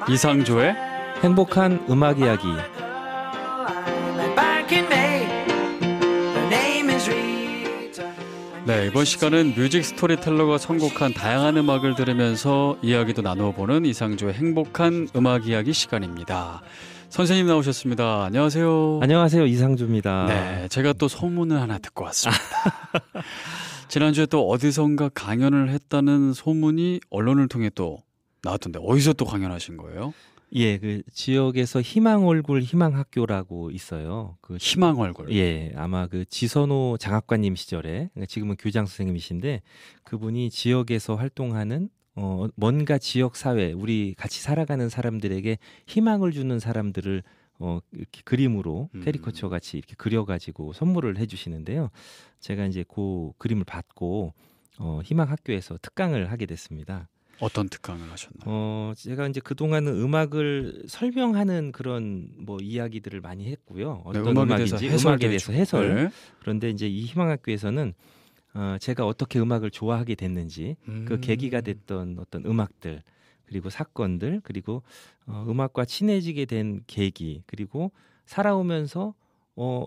이상조의 행복한 음악 이야기. 네, 이번 시간은 뮤직 스토리텔러가 선곡한 다양한 음악을 들으면서 이야기도 나누어 보는 이상조의 행복한 음악 이야기 시간입니다. 선생님 나오셨습니다. 안녕하세요. 안녕하세요. 이상조입니다. 네, 제가 또 소문을 하나 듣고 왔습니다. 지난주에 또 어디선가 강연을 했다는 소문이 언론을 통해 또 나왔던데 어디서 또 강연하신 거예요? 예, 그 지역에서 희망 얼굴 희망 학교라고 있어요. 그 희망 얼굴. 예, 아마 그 지선호 장학관님 시절에 지금은 교장 선생님이신데 그분이 지역에서 활동하는 뭔가 지역 사회, 우리 같이 살아가는 사람들에게 희망을 주는 사람들을 이렇게 그림으로 캐리커처 같이 이렇게 그려가지고 선물을 해주시는데요. 제가 이제 그 그림을 받고 희망 학교에서 특강을 하게 됐습니다. 어떤 특강을 하셨나요? 제가 이제 그동안은 음악을 설명하는 그런 뭐 이야기들을 많이 했고요. 어떤 네, 음악인지 음악에 대해서 해설. 네. 그런데 이제 이 희망학교에서는 제가 어떻게 음악을 좋아하게 됐는지 그 계기가 됐던 어떤 음악들 그리고 사건들 그리고 음악과 친해지게 된 계기 그리고 살아오면서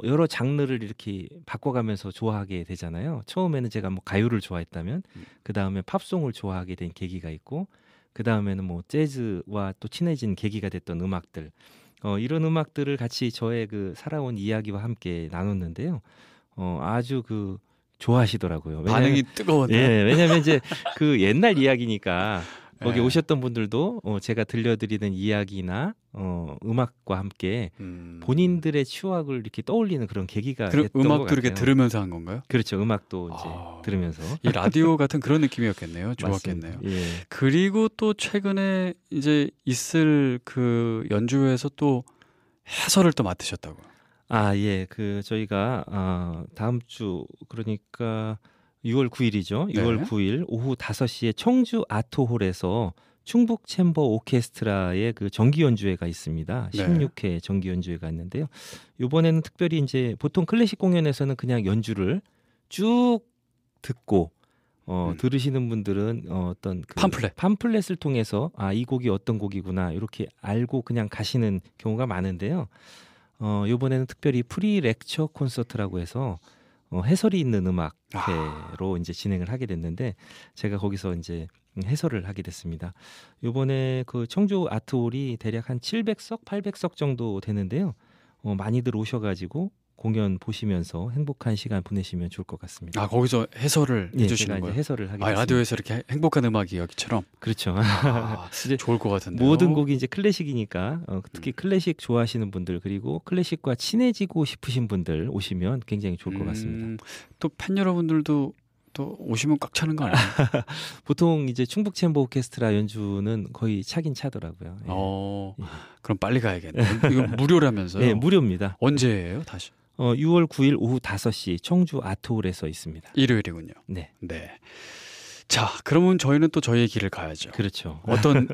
여러 장르를 이렇게 바꿔가면서 좋아하게 되잖아요. 처음에는 제가 뭐 가요를 좋아했다면 그 다음에 팝송을 좋아하게 된 계기가 있고 그 다음에는 뭐 재즈와 또 친해진 계기가 됐던 음악들 이런 음악들을 같이 저의 그 살아온 이야기와 함께 나눴는데요. 아주 그 좋아하시더라고요. 반응이 뜨거웠네요. 예, 왜냐하면 이제 그 옛날 이야기니까 거기 네. 오셨던 분들도 제가 들려드리는 이야기나 음악과 함께 본인들의 추억을 이렇게 떠올리는 그런 계기가 그럼 됐던 것 음악도 같아요. 이렇게 들으면서 한 건가요? 그렇죠. 음악도 이제 들으면서 이 라디오 같은 그런 느낌이었겠네요. 좋았겠네요. 맞습니다. 예. 그리고 또 최근에 이제 있을 그 연주회에서 또 해설을 또 맡으셨다고요. 아, 예. 그 저희가 다음 주 그러니까 6월 9일이죠. 6월 네. 9일 오후 5시에 청주 아트홀에서 충북 챔버 오케스트라의 그 정기 연주회가 있습니다. 네. 16회 정기 연주회가 있는데요. 이번에는 특별히 이제 보통 클래식 공연에서는 그냥 연주를 쭉 듣고 들으시는 분들은 어떤 그 팜플렛을 통해서 이 곡이 어떤 곡이구나 이렇게 알고 그냥 가시는 경우가 많은데요. 이번에는 특별히 프리 렉처 콘서트라고 해서 해설이 있는 음악회로 이제 진행을 하게 됐는데 제가 거기서 이제 해설을 하게 됐습니다. 이번에 그 청주 아트홀이 대략 한 700석, 800석 정도 되는데요. 많이들 오셔가지고 공연 보시면서 행복한 시간 보내시면 좋을 것 같습니다. 거기서 해설을 해주시는 제가 거예요? 이제 해설을 하게 됐습니다. 라디오에서 이렇게 행복한 음악 이야기처럼? 그렇죠. 좋을 것 같은데요. 모든 곡이 이제 클래식이니까 특히 클래식 좋아하시는 분들 그리고 클래식과 친해지고 싶으신 분들 오시면 굉장히 좋을 것 같습니다. 또 팬 여러분들도 또 오시면 꽉 차는 거 아니에요? 보통 이제 충북 챔버 오케스트라 연주는 거의 차긴 차더라고요. 예. 그럼 빨리 가야겠네요. 이거 무료라면서요? 네, 무료입니다. 언제예요, 다시? 6월 9일 오후 5시 청주 아트홀에서 있습니다. 일요일이군요. 네. 자, 그러면 저희는 또 저희의 길을 가야죠. 그렇죠.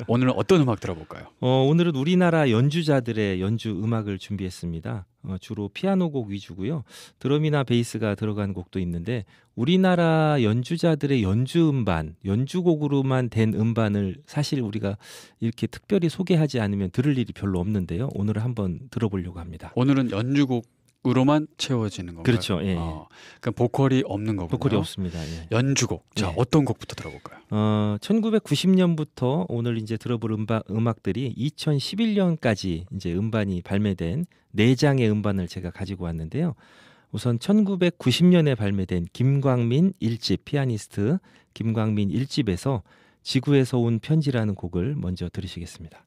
오늘은 어떤 음악 들어볼까요? 오늘은 우리나라 연주자들의 연주 음악을 준비했습니다. 주로 피아노 곡 위주고요. 드럼이나 베이스가 들어간 곡도 있는데 우리나라 연주자들의 연주 음반, 연주곡으로만 된 음반을 사실 우리가 이렇게 특별히 소개하지 않으면 들을 일이 별로 없는데요. 오늘 한번 들어보려고 합니다. 오늘은 연주곡으로만 채워지는 건가요? 그렇죠. 예. 그럼 보컬이 없는 거군요. 보컬이 없습니다. 예. 연주곡. 자, 예. 어떤 곡부터 들어볼까요? 1990년부터 오늘 이제 들어볼 음악들이 2011년까지 이제 음반이 발매된 4장의 음반을 제가 가지고 왔는데요. 우선 1990년에 발매된 김광민 1집 피아니스트 김광민 1집에서 지구에서 온 편지라는 곡을 먼저 들으시겠습니다.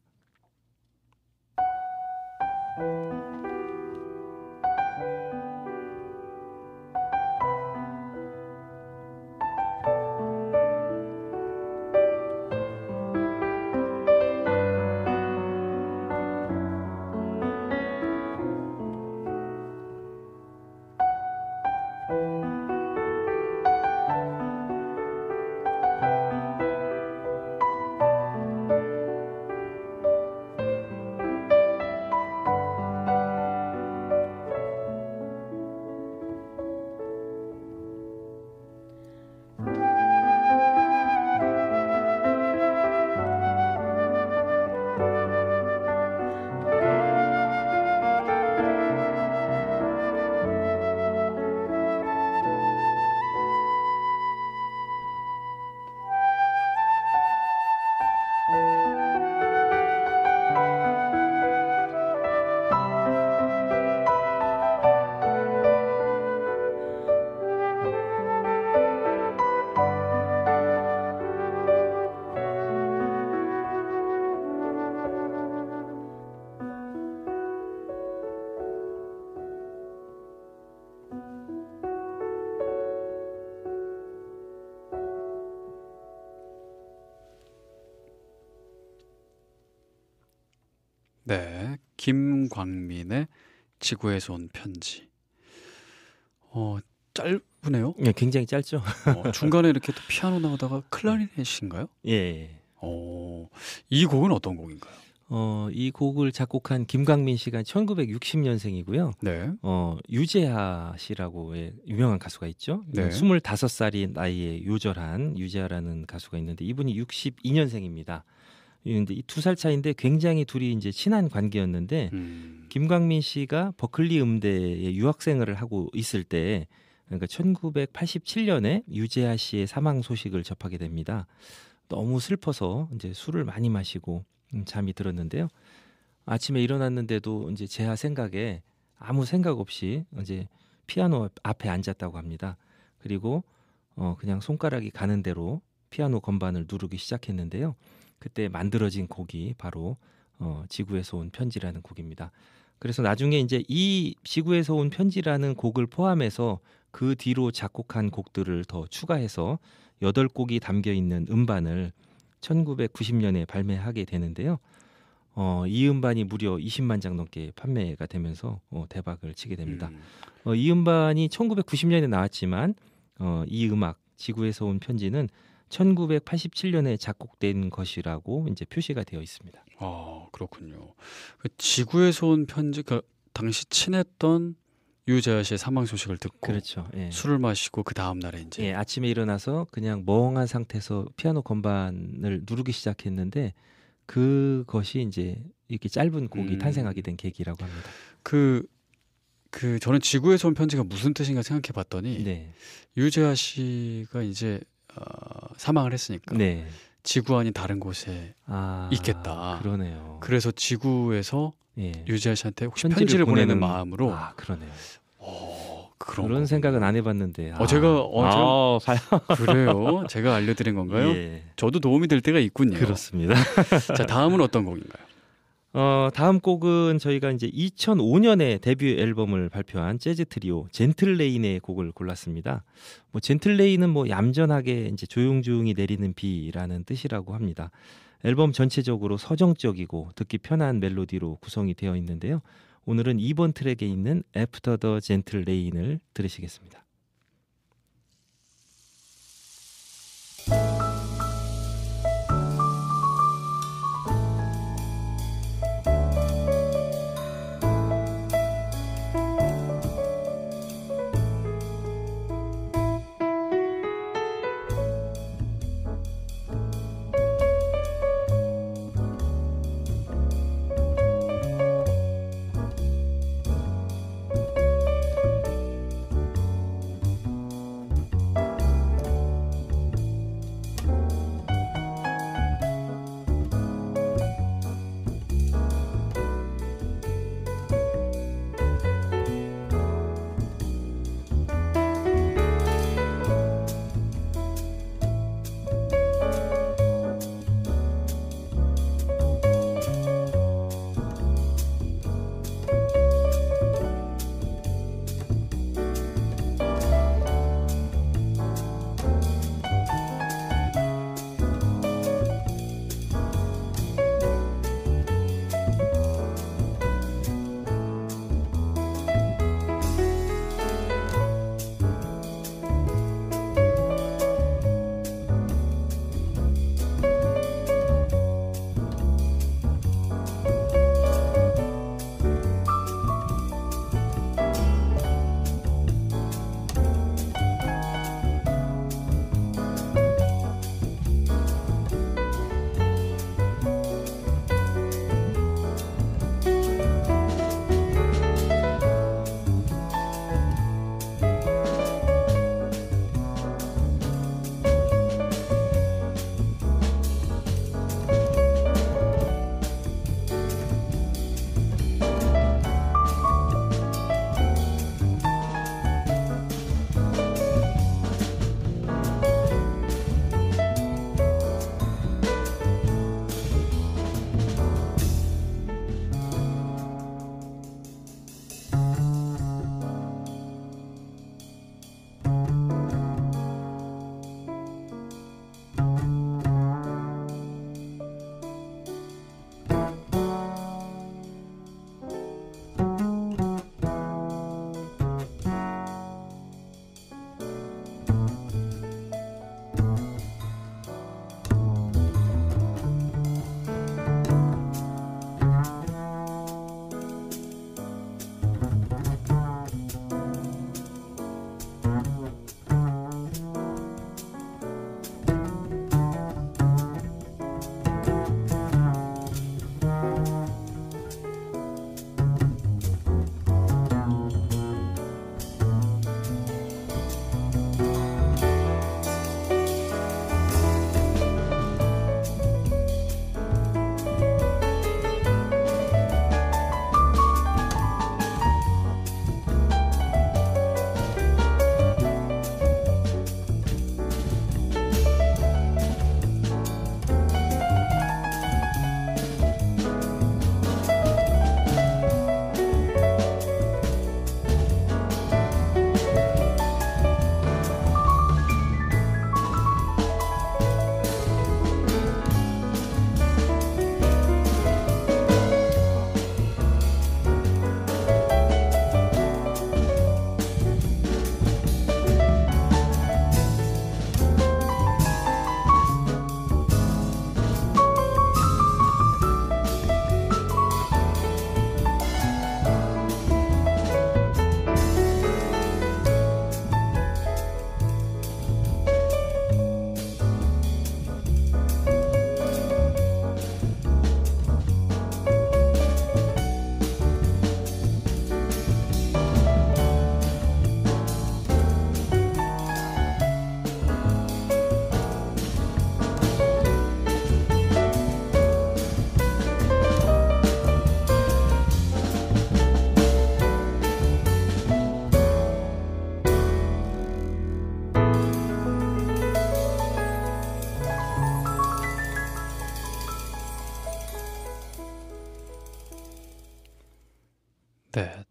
네, 김광민의 지구에서 온 편지. 짧으네요. 네, 굉장히 짧죠. 중간에 이렇게 또 피아노 나오다가 클라리넷인가요? 예. 이 곡은 어떤 곡인가요? 이 곡을 작곡한 김광민 씨가 1960년생이고요. 네. 유재하 씨라고 유명한 가수가 있죠. 네. 25살인 나이에 요절한 유재하라는 가수가 있는데 이분이 62년생입니다. 근데 이 2살 차인데 굉장히 둘이 이제 친한 관계였는데 김광민 씨가 버클리 음대에 유학생활을 하고 있을 때 그러니까 1987년에 유재하 씨의 사망 소식을 접하게 됩니다. 너무 슬퍼서 이제 술을 많이 마시고 잠이 들었는데요. 아침에 일어났는데도 이제 재하 생각에 아무 생각 없이 이제 피아노 앞에 앉았다고 합니다. 그리고 그냥 손가락이 가는 대로 피아노 건반을 누르기 시작했는데요. 그때 만들어진 곡이 바로 지구에서 온 편지라는 곡입니다. 그래서 나중에 이제 이 지구에서 온 편지라는 곡을 포함해서 그 뒤로 작곡한 곡들을 더 추가해서 8곡이 담겨 있는 음반을 1990년에 발매하게 되는데요. 이 음반이 무려 20만 장 넘게 판매가 되면서 대박을 치게 됩니다. 이 음반이 1990년에 나왔지만 이 음악 지구에서 온 편지는 1987년에 작곡된 것이라고 이제 표시가 되어 있습니다. 그렇군요. 그 지구에서 온 편지, 그 당시 친했던 유재하 씨의 사망 소식을 듣고 그렇죠. 예. 술을 마시고 그 다음 날에 이제 아침에 일어나서 그냥 멍한 상태에서 피아노 건반을 누르기 시작했는데 그것이 이제 이렇게 짧은 곡이 탄생하게 된 계기라고 합니다. 저는 지구에서 온 편지가 무슨 뜻인가 생각해 봤더니 네. 유재하 씨가 이제 사망을 했으니까 지구 아닌 다른 곳에 있겠다. 그러네요. 그래서 지구에서 유재하 씨한테 혹시 편지를 보내는 마음으로 그러네요. 그런 생각은 안 해봤는데. 제가 그래요? 제가 알려드린 건가요? 저도 도움이 될 때가 있군요. 그렇습니다. 자, 다음은 어떤 곡인가요? 다음 곡은 저희가 이제 2005년에 데뷔 앨범을 발표한 재즈 트리오 젠틀레인의 곡을 골랐습니다. 젠틀레인은 얌전하게 이제 조용조용히 내리는 비라는 뜻이라고 합니다. 앨범 전체적으로 서정적이고 듣기 편한 멜로디로 구성이 되어 있는데요. 오늘은 2번 트랙에 있는 After the Gentle Rain을 들으시겠습니다.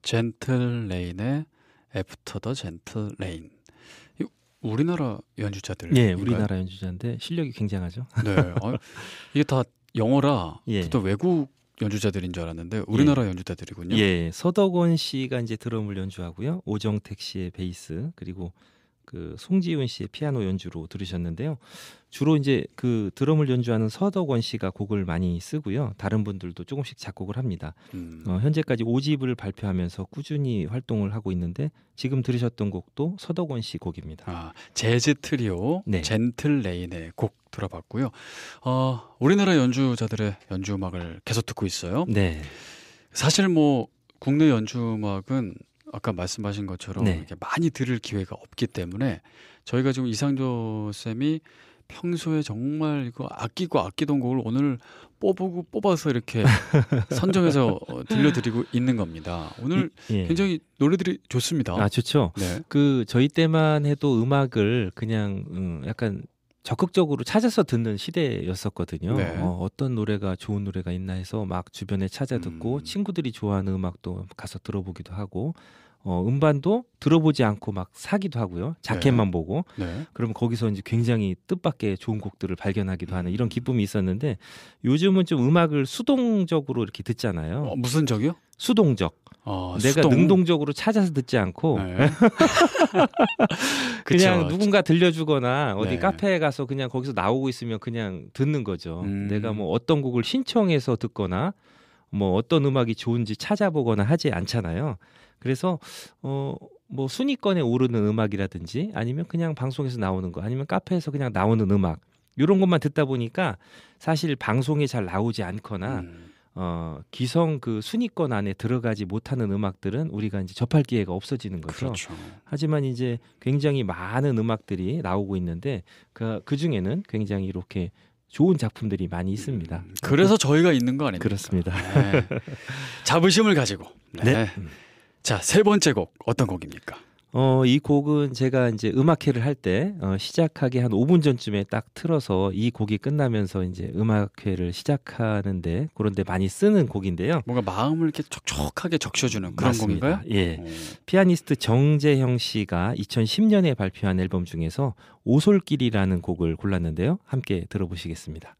젠틀 레인의 애프터 더 젠틀 레인. 우리나라 연주자들. 예, 우리나라 연주자인데 실력이 굉장하죠. 네. 이게 다 영어라 예. 또 외국 연주자들인 줄 알았는데 우리나라 연주자들이군요. 예, 서덕원 씨가 이제 드럼을 연주하고요. 오정택 씨의 베이스, 그리고 그 송지훈 씨의 피아노 연주로 들으셨는데요. 주로 이제 그 드럼을 연주하는 서덕원 씨가 곡을 많이 쓰고요. 다른 분들도 조금씩 작곡을 합니다. 현재까지 5집을 발표하면서 꾸준히 활동을 하고 있는데 지금 들으셨던 곡도 서덕원 씨 곡입니다. 재즈 트리오 네. 젠틀 레인의 곡 들어봤고요. 우리나라 연주자들의 연주 음악을 계속 듣고 있어요. 네. 사실 뭐 국내 연주 음악은 아까 말씀하신 것처럼 네. 이렇게 많이 들을 기회가 없기 때문에 저희가 지금 이상조 쌤이 평소에 정말 이거 아끼던 곡을 오늘 뽑아서 이렇게 선정해서 들려드리고 있는 겁니다. 오늘 굉장히 노래들이 좋습니다. 좋죠. 네. 그 저희 때만 해도 음악을 그냥 약간 적극적으로 찾아서 듣는 시대였었거든요. 네. 어떤 노래가 좋은 노래가 있나 해서 막 주변에 찾아 듣고 친구들이 좋아하는 음악도 가서 들어보기도 하고 음반도 들어보지 않고 막 사기도 하고요. 자켓만 보고. 네. 그러면 거기서 이제 굉장히 뜻밖의 좋은 곡들을 발견하기도 하는 이런 기쁨이 있었는데 요즘은 좀 음악을 수동적으로 이렇게 듣잖아요. 무슨 적이요? 수동적. 내가 수동? 능동적으로 찾아서 듣지 않고 네. 그냥 누군가 들려주거나 어디 네. 카페에 가서 그냥 거기서 나오고 있으면 그냥 듣는 거죠. 내가 뭐 어떤 곡을 신청해서 듣거나 뭐 어떤 음악이 좋은지 찾아보거나 하지 않잖아요. 그래서 뭐 순위권에 오르는 음악이라든지 아니면 그냥 방송에서 나오는 거 아니면 카페에서 그냥 나오는 음악 이런 것만 듣다 보니까 사실 방송에 잘 나오지 않거나 기성 그 순위권 안에 들어가지 못하는 음악들은 우리가 이제 접할 기회가 없어지는 거죠. 그렇죠. 하지만 이제 굉장히 많은 음악들이 나오고 있는데 그 중에는 굉장히 이렇게 좋은 작품들이 많이 있습니다. 그래서 저희가 있는 거 아닙니까? 그렇습니다. 네. 자부심을 가지고. 네. 자, 세 번째 곡 어떤 곡입니까? 이 곡은 제가 이제 음악회를 할 때 시작하기 한 5분 전쯤에 딱 틀어서 이 곡이 끝나면서 이제 음악회를 시작하는데 그런데 많이 쓰는 곡인데요. 뭔가 마음을 이렇게 촉촉하게 적셔주는 그런 맞습니다. 곡인가요? 예. 피아니스트 정재형 씨가 2010년에 발표한 앨범 중에서 오솔길이라는 곡을 골랐는데요. 함께 들어보시겠습니다.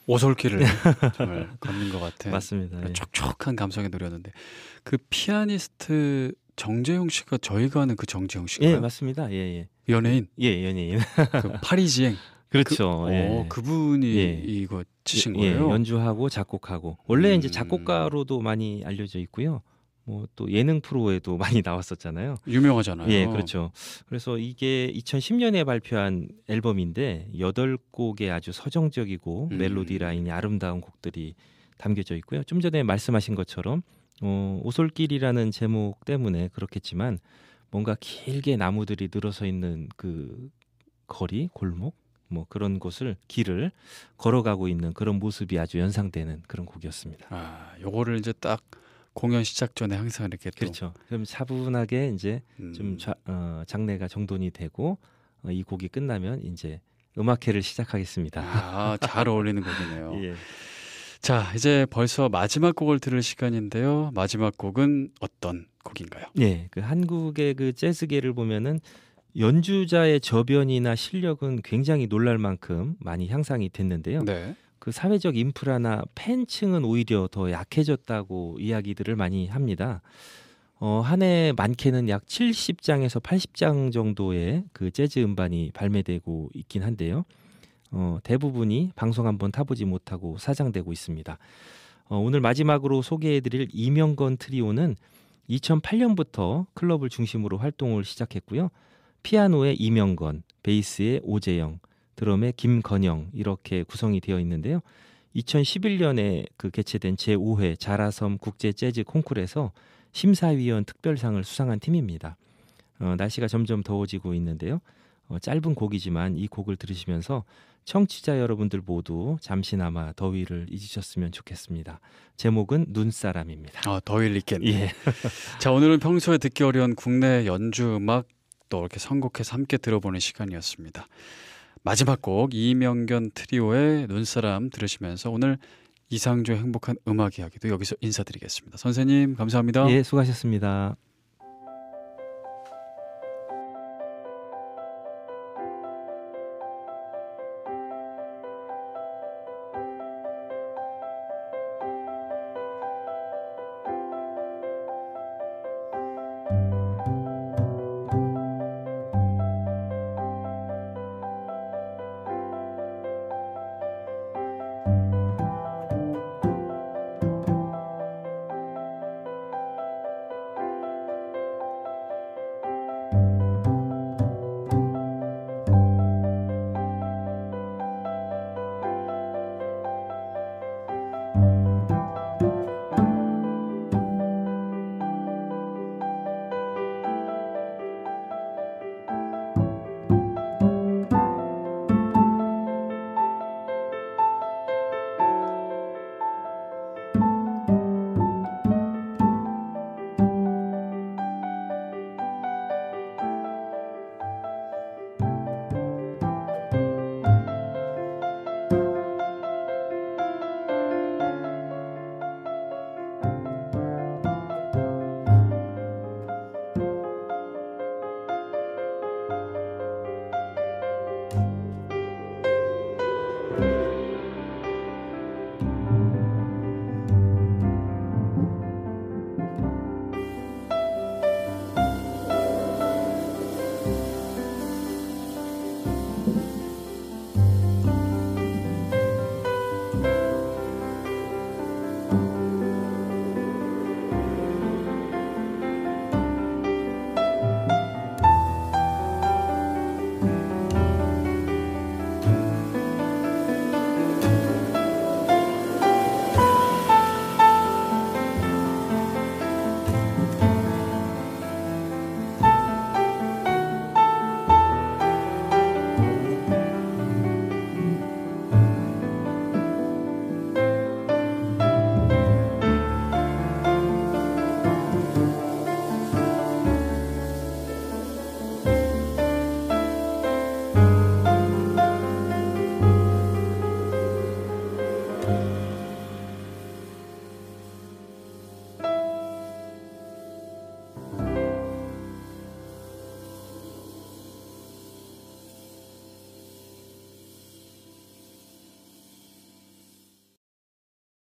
오솔길을 정말 걷는 것 같은 맞습니다. 예. 촉촉한 감성의 노래였는데 그 피아니스트 정재용 씨가 저희가 아는 그 정재용 씨가요? 예, 맞습니다. 예, 예. 연예인. 예, 연예인. 그 파리지행. 그렇죠. 예. 그분이 예. 이거 치신 예, 거예요? 연주하고 작곡하고 원래 이제 작곡가로도 많이 알려져 있고요. 뭐 또 예능 프로에도 많이 나왔었잖아요. 유명하잖아요. 예, 그렇죠. 그래서 이게 2010년에 발표한 앨범인데 8곡의 아주 서정적이고 멜로디 라인이 아름다운 곡들이 담겨져 있고요. 좀 전에 말씀하신 것처럼 오솔길이라는 제목 때문에 그렇겠지만 뭔가 길게 나무들이 늘어서 있는 그 거리, 골목 뭐 그런 곳을 길을 걸어가고 있는 그런 모습이 아주 연상되는 그런 곡이었습니다. 아, 요거를 이제 딱 공연 시작 전에 항상 이렇게 또 그렇죠. 그럼 차분하게 이제 좀 장례가 정돈이 되고 이 곡이 끝나면 이제 음악회를 시작하겠습니다. 아, 잘 어울리는 곡이네요. 예. 자, 이제 벌써 마지막 곡을 들을 시간인데요. 마지막 곡은 어떤 곡인가요? 예, 그 한국의 그 재즈계를 보면은 연주자의 저변이나 실력은 굉장히 놀랄 만큼 많이 향상이 됐는데요. 네. 그 사회적 인프라나 팬층은 오히려 더 약해졌다고 이야기들을 많이 합니다. 한 해 많게는 약 70장에서 80장 정도의 그 재즈 음반이 발매되고 있긴 한데요. 대부분이 방송 한번 타보지 못하고 사장되고 있습니다. 오늘 마지막으로 소개해드릴 이명건 트리오는 2008년부터 클럽을 중심으로 활동을 시작했고요. 피아노의 이명건, 베이스의 오재영, 드럼의 김건영 이렇게 구성이 되어 있는데요. 2011년에 그 개최된 제5회 자라섬 국제 재즈 콩쿠르에서 심사위원 특별상을 수상한 팀입니다. 날씨가 점점 더워지고 있는데요. 짧은 곡이지만 이 곡을 들으시면서 청취자 여러분들 모두 잠시나마 더위를 잊으셨으면 좋겠습니다. 제목은 눈사람입니다. 아, 더위를 잊겠네. 예. 자, 오늘은 평소에 듣기 어려운 국내 연주 음악 또 이렇게 선곡해서 함께 들어보는 시간이었습니다. 마지막 곡 이명견 트리오의 눈사람 들으시면서 오늘 이상조의 행복한 음악 이야기도 여기서 인사드리겠습니다. 선생님 감사합니다. 예, 수고하셨습니다.